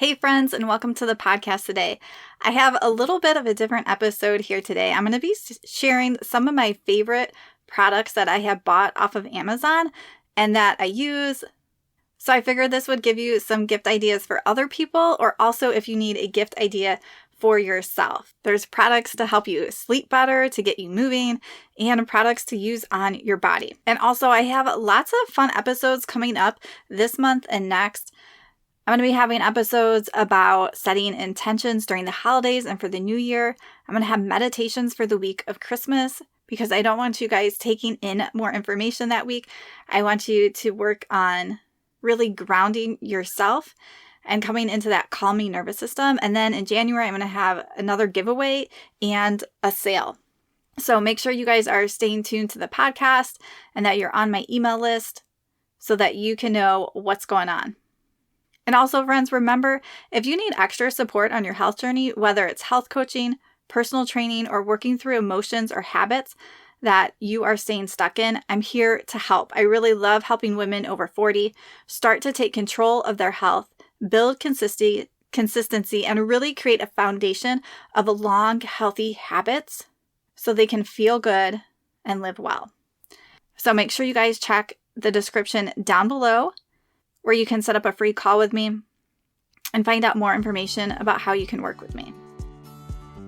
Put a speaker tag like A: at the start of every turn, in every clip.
A: Hey friends, and welcome to the podcast today. I have a little bit of a different episode here today. I'm going to be sharing some of my favorite products that I have bought off of Amazon and that I use. So I figured this would give you some gift ideas for other people, or also if you need a gift idea for yourself. There's products to help you sleep better, to get you moving, and products to use on your body. And also I have lots of fun episodes coming up this month and next. I'm going to be having episodes about setting intentions during the holidays and for the new year. I'm going to have meditations for the week of Christmas because I don't want you guys taking in more information that week. I want you to work on really grounding yourself and coming into that calming nervous system. And then in January, I'm going to have another giveaway and a sale. So make sure you guys are staying tuned to the podcast and that you're on my email list so that you can know what's going on. And also, friends, remember, if you need extra support on your health journey, whether it's health coaching, personal training, or working through emotions or habits that you are staying stuck in, I'm here to help. I really love helping women over 40 start to take control of their health, build consistency, and really create a foundation of long, healthy habits so they can feel good and live well. So make sure you guys check the description down below, where you can set up a free call with me and find out more information about how you can work with me.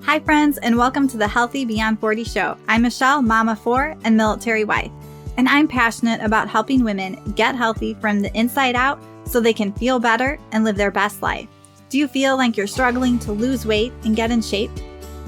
A: Hi friends, and welcome to the Healthy Beyond 40 show. I'm Michele, mama of 4 and military wife, and I'm passionate about helping women get healthy from the inside out so they can feel better and live their best life. Do you feel like you're struggling to lose weight and get in shape?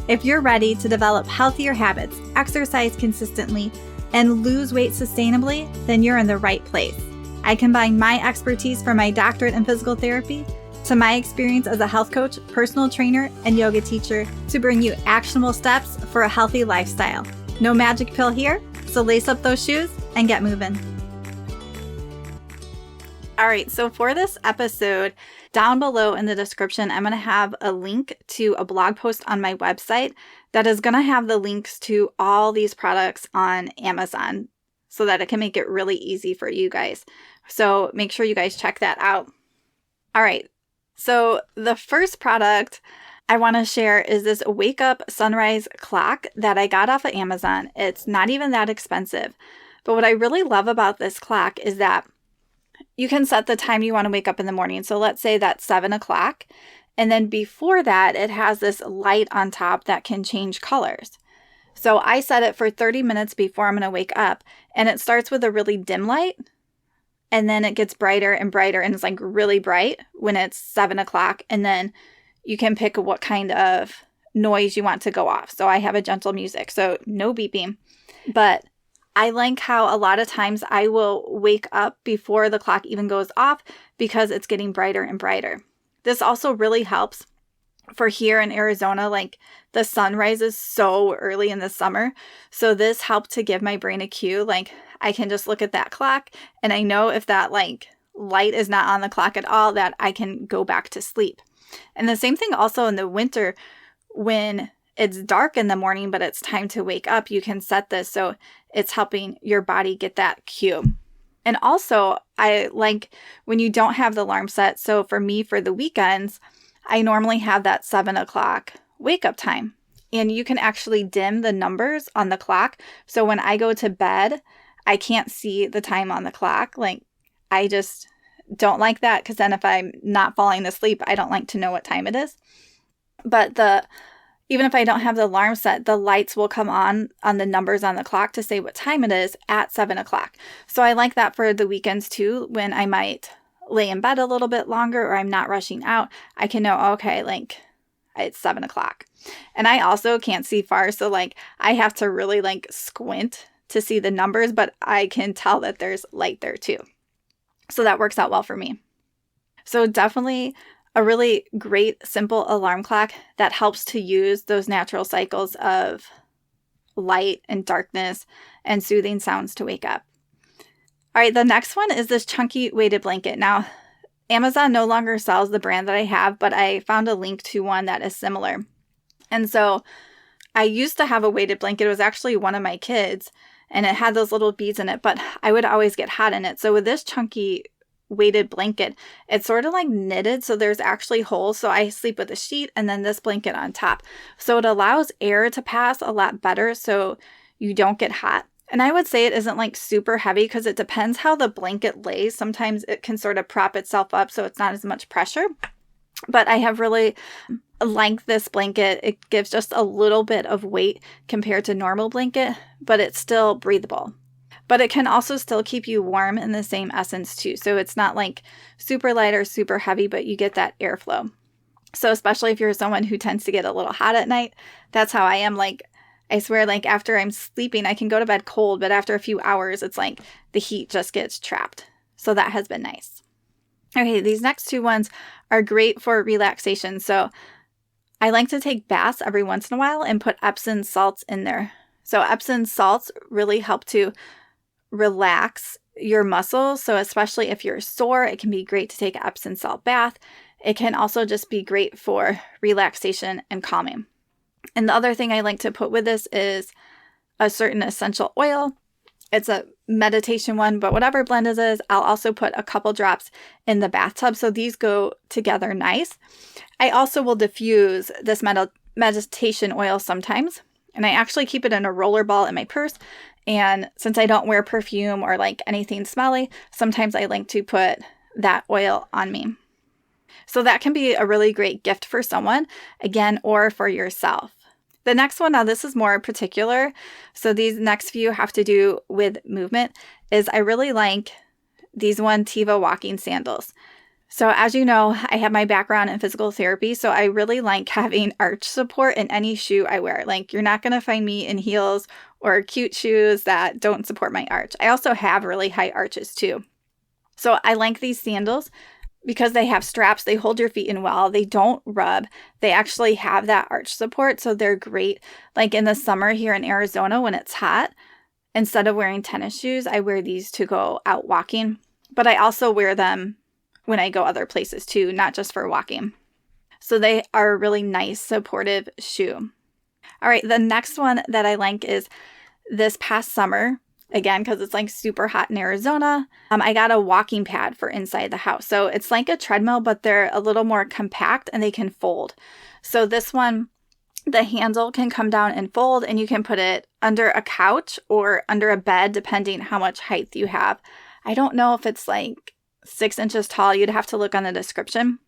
A: If you're ready to develop healthier habits, exercise consistently, and lose weight sustainably, then you're in the right place. I combine my expertise from my doctorate in physical therapy to my experience as a health coach, personal trainer, and yoga teacher to bring you actionable steps for a healthy lifestyle. No magic pill here, so lace up those shoes and get moving. All right, so for this episode, down below in the description, I'm going to have a link to a blog post on my website that is going to have the links to all these products on Amazon, so that it can make it really easy for you guys. So make sure you guys check that out. All right. So the first product I want to share is this Wake Up Sunrise clock that I got off of Amazon. It's not even that expensive. But what I really love about this clock is that you can set the time you want to wake up in the morning. So let's say that's 7 o'clock. And then before that, it has this light on top that can change colors. So I set it for 30 minutes before I'm going to wake up, and it starts with a really dim light, and then it gets brighter and brighter, and it's like really bright when it's 7 o'clock, and then you can pick what kind of noise you want to go off. So I have a gentle music, so no beeping, but I like how a lot of times I will wake up before the clock even goes off because it's getting brighter and brighter. This also really helps for here in Arizona, like the sun rises so early in the summer. So this helped to give my brain a cue. Like I can just look at that clock and I know if that like light is not on the clock at all, that I can go back to sleep. And the same thing also in the winter when it's dark in the morning, but it's time to wake up, you can set this so it's helping your body get that cue. And also I like when you don't have the alarm set. So for me, for the weekends, I normally have that 7 o'clock wake up time, and you can actually dim the numbers on the clock. So when I go to bed, I can't see the time on the clock. Like I just don't like that because then if I'm not falling asleep, I don't like to know what time it is. But even if I don't have the alarm set, the lights will come on the numbers on the clock to say what time it is at 7 o'clock. So I like that for the weekends too, when I might lay in bed a little bit longer or I'm not rushing out, I can know, okay, like it's 7 o'clock. And I also can't see far. So like I have to really like squint to see the numbers, but I can tell that there's light there too. So that works out well for me. So definitely a really great, simple alarm clock that helps to use those natural cycles of light and darkness and soothing sounds to wake up. All right, the next one is this chunky weighted blanket. Now, Amazon no longer sells the brand that I have, but I found a link to one that is similar. And so I used to have a weighted blanket. It was actually one of my kids, and it had those little beads in it, but I would always get hot in it. So with this chunky weighted blanket. It's sort of like knitted, so there's actually holes. So I sleep with a sheet and then this blanket on top. So it allows air to pass a lot better so you don't get hot. And I would say it isn't like super heavy because it depends how the blanket lays. Sometimes it can sort of prop itself up so it's not as much pressure. But I have really liked this blanket. It gives just a little bit of weight compared to normal blanket, but it's still breathable. But it can also still keep you warm in the same essence too. So it's not like super light or super heavy, but you get that airflow. So especially if you're someone who tends to get a little hot at night, that's how I am. Like, I swear, like after I'm sleeping, I can go to bed cold, but after a few hours, it's like the heat just gets trapped. So that has been nice. Okay, these next two ones are great for relaxation. So I like to take baths every once in a while and put Epsom salts in there. So Epsom salts really help to relax your muscles. So especially if you're sore, it can be great to take an Epsom salt bath. It can also just be great for relaxation and calming. And the other thing I like to put with this is a certain essential oil. It's a meditation one, but whatever blend it is, I'll also put a couple drops in the bathtub. So these go together nice. I also will diffuse this meditation oil sometimes. And I actually keep it in a roller ball in my purse. And since I don't wear perfume or like anything smelly, sometimes I like to put that oil on me. So that can be a really great gift for someone, again, or for yourself. The next one, now this is more particular. So these next few have to do with movement, is I really like these Tiva walking sandals. So as you know, I have my background in physical therapy, so I really like having arch support in any shoe I wear. Like, you're not going to find me in heels or cute shoes that don't support my arch. I also have really high arches too. So I like these sandals because they have straps. They hold your feet in well. They don't rub. They actually have that arch support, so they're great. Like in the summer here in Arizona when it's hot, instead of wearing tennis shoes, I wear these to go out walking. But I also wear them when I go other places too, not just for walking. So they are a really nice supportive shoe. All right, the next one that I like is this past summer, again, because it's like super hot in Arizona, I got a walking pad for inside the house. So it's like a treadmill, but they're a little more compact and they can fold. So this one, the handle can come down and fold, and you can put it under a couch or under a bed, depending how much height you have. I don't know if it's like 6 inches tall. You'd have to look on the description.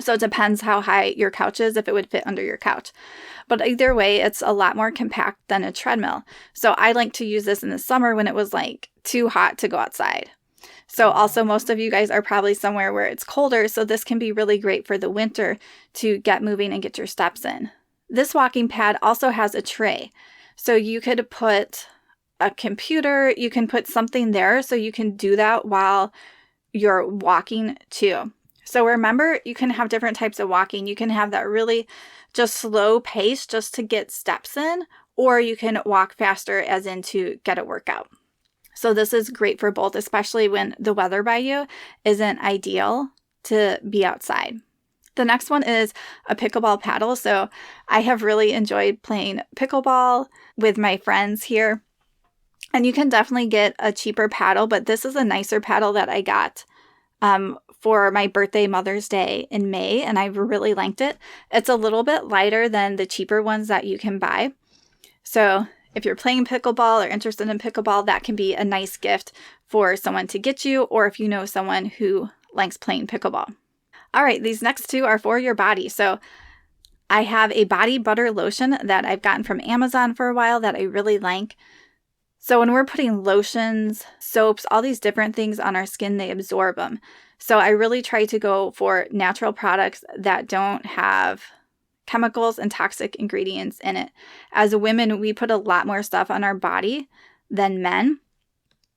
A: So it depends how high your couch is, if it would fit under your couch. But either way, it's a lot more compact than a treadmill. So I like to use this in the summer when it was like too hot to go outside. So also most of you guys are probably somewhere where it's colder. So this can be really great for the winter to get moving and get your steps in. This walking pad also has a tray. So you could put a computer, you can put something there so you can do that while you're walking too. So remember, you can have different types of walking. You can have that really just slow pace just to get steps in, or you can walk faster as in to get a workout. So this is great for both, especially when the weather by you isn't ideal to be outside. The next one is a pickleball paddle. So I have really enjoyed playing pickleball with my friends here. And you can definitely get a cheaper paddle, but this is a nicer paddle that I got for my birthday, Mother's Day in May, and I really liked it. It's a little bit lighter than the cheaper ones that you can buy. So if you're playing pickleball or interested in pickleball, that can be a nice gift for someone to get you, or if you know someone who likes playing pickleball. All right, these next two are for your body. So I have a body butter lotion that I've gotten from Amazon for a while that I really like. So when we're putting lotions, soaps, all these different things on our skin, they absorb them. So I really try to go for natural products that don't have chemicals and toxic ingredients in it. As women, we put a lot more stuff on our body than men.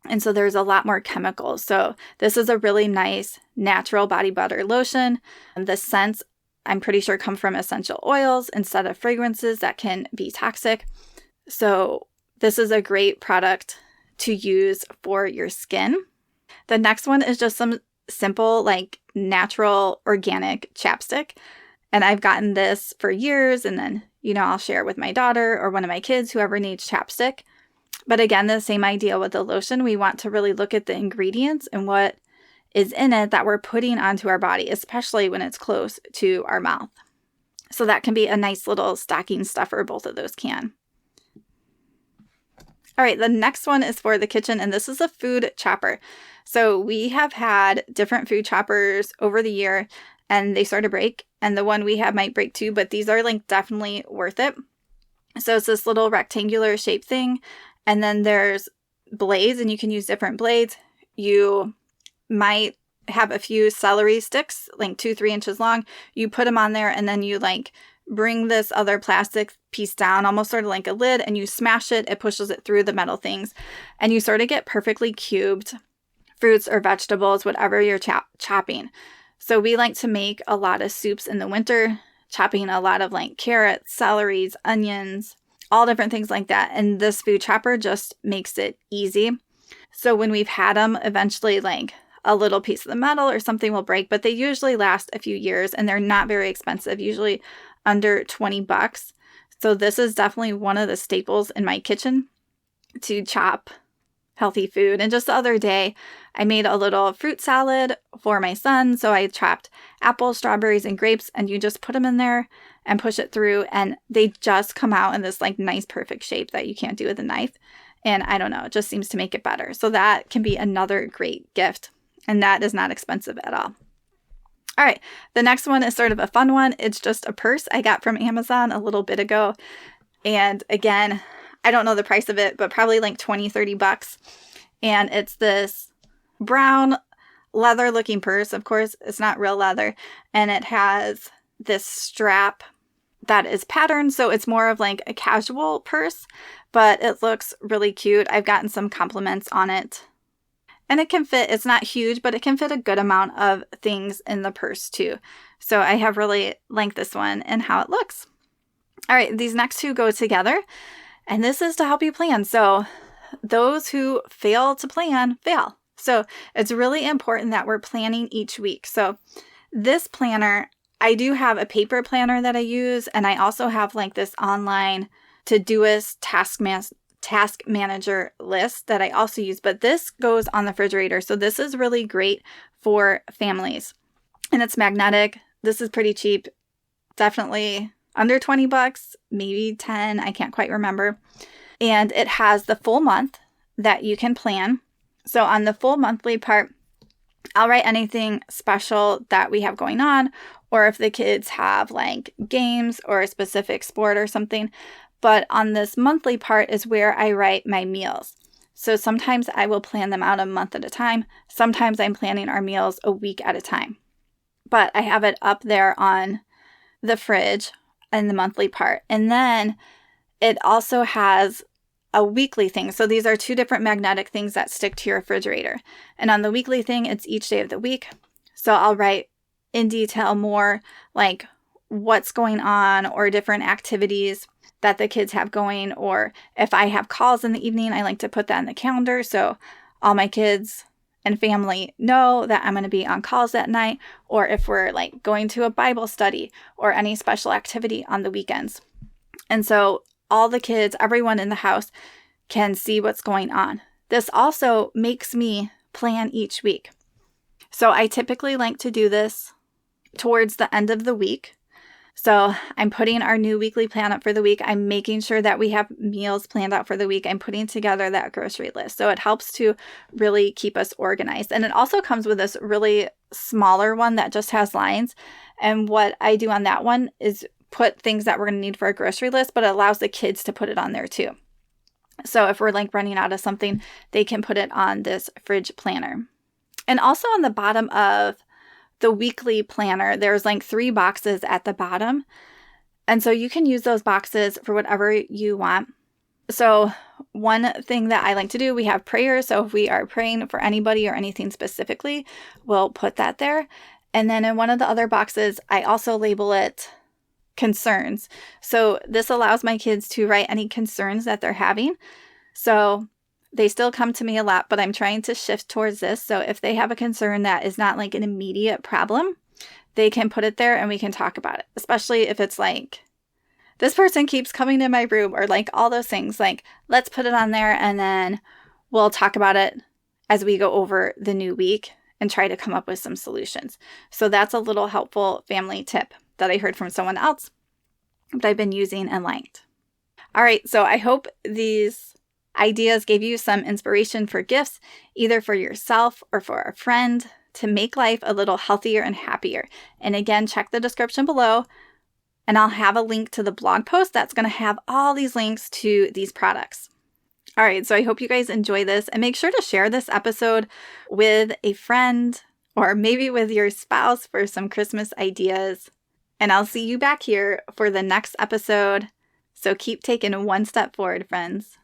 A: And so there's a lot more chemicals. So this is a really nice natural body butter lotion. The scents, I'm pretty sure, come from essential oils instead of fragrances that can be toxic. So this is a great product to use for your skin. The next one is just some simple, like natural, organic chapstick. And I've gotten this for years, and then, I'll share it with my daughter or one of my kids, whoever needs chapstick. But again, the same idea with the lotion. We want to really look at the ingredients and what is in it that we're putting onto our body, especially when it's close to our mouth. So that can be a nice little stocking stuffer. Both of those can. All right, the next one is for the kitchen, and this is a food chopper. So we have had different food choppers over the year, and they start to break, and the one we have might break too, but these are like definitely worth it. So it's this little rectangular shaped thing, and then there's blades, and you can use different blades. You might have a few celery sticks, like 2-3 inches long. You put them on there, and then you like bring this other plastic piece down, almost sort of like a lid, and you smash it. It pushes it through the metal things, and you sort of get perfectly cubed fruits or vegetables, whatever you're chopping. So we like to make a lot of soups in the winter, chopping a lot of like carrots, celeries, onions, all different things like that. And this food chopper just makes it easy. So when we've had them, eventually like a little piece of the metal or something will break, but they usually last a few years, and they're not very expensive, usually under $20. So this is definitely one of the staples in my kitchen to chop healthy food. And just the other day, I made a little fruit salad for my son. So I chopped apples, strawberries, and grapes, and you just put them in there and push it through, and they just come out in this like nice perfect shape that you can't do with a knife. And I don't know, it just seems to make it better. So that can be another great gift, and that is not expensive at all. All right, the next one is sort of a fun one. It's just a purse I got from Amazon a little bit ago. And again, I don't know the price of it, but probably like $20-$30. And it's this brown leather looking purse. Of course, it's not real leather. And it has this strap that is patterned. So it's more of like a casual purse, but it looks really cute. I've gotten some compliments on it. And it can fit, it's not huge, but it can fit a good amount of things in the purse too. So I have really liked this one and how it looks. All right, these next two go together, and this is to help you plan. So those who fail to plan, fail. So it's really important that we're planning each week. So this planner, I do have a paper planner that I use, and I also have like this online Todoist task manager list that I also use, but this goes on the refrigerator. So this is really great for families, and it's magnetic. This is pretty cheap, definitely under $20, maybe 10, I can't quite remember. And it has the full month that you can plan. So on the full monthly part, I'll write anything special that we have going on, or if the kids have like games or a specific sport or something. But on this monthly part is where I write my meals. So sometimes I will plan them out a month at a time. Sometimes I'm planning our meals a week at a time. But I have it up there on the fridge in the monthly part. And then it also has a weekly thing. So these are two different magnetic things that stick to your refrigerator. And on the weekly thing, it's each day of the week. So I'll write in detail more like what's going on or different activities that the kids have going, or if I have calls in the evening, I like to put that in the calendar so all my kids and family know that I'm going to be on calls that night, or if we're like going to a Bible study or any special activity on the weekends. And so all the kids, everyone in the house can see what's going on. This also makes me plan each week. So I typically like to do this towards the end of the week. So I'm putting our new weekly plan up for the week. I'm making sure that we have meals planned out for the week. I'm putting together that grocery list. So it helps to really keep us organized. And it also comes with this really smaller one that just has lines. And what I do on that one is put things that we're going to need for a grocery list, but it allows the kids to put it on there too. So if we're like running out of something, they can put it on this fridge planner. And also on the bottom of the weekly planner, there's like 3 boxes at the bottom. And so you can use those boxes for whatever you want. So one thing that I like to do, we have prayers. So if we are praying for anybody or anything specifically, we'll put that there. And then in one of the other boxes, I also label it concerns. So this allows my kids to write any concerns that they're having. So they still come to me a lot, but I'm trying to shift towards this. So if they have a concern that is not like an immediate problem, they can put it there and we can talk about it. Especially if it's like, this person keeps coming in my room, or like all those things. Like, let's put it on there and then we'll talk about it as we go over the new week and try to come up with some solutions. So that's a little helpful family tip that I heard from someone else that I've been using and liked. All right, so I hope these ideas gave you some inspiration for gifts, either for yourself or for a friend, to make life a little healthier and happier. And again, check the description below, and I'll have a link to the blog post that's going to have all these links to these products. All right, so I hope you guys enjoy this, and make sure to share this episode with a friend or maybe with your spouse for some Christmas ideas. And I'll see you back here for the next episode. So keep taking one step forward, friends.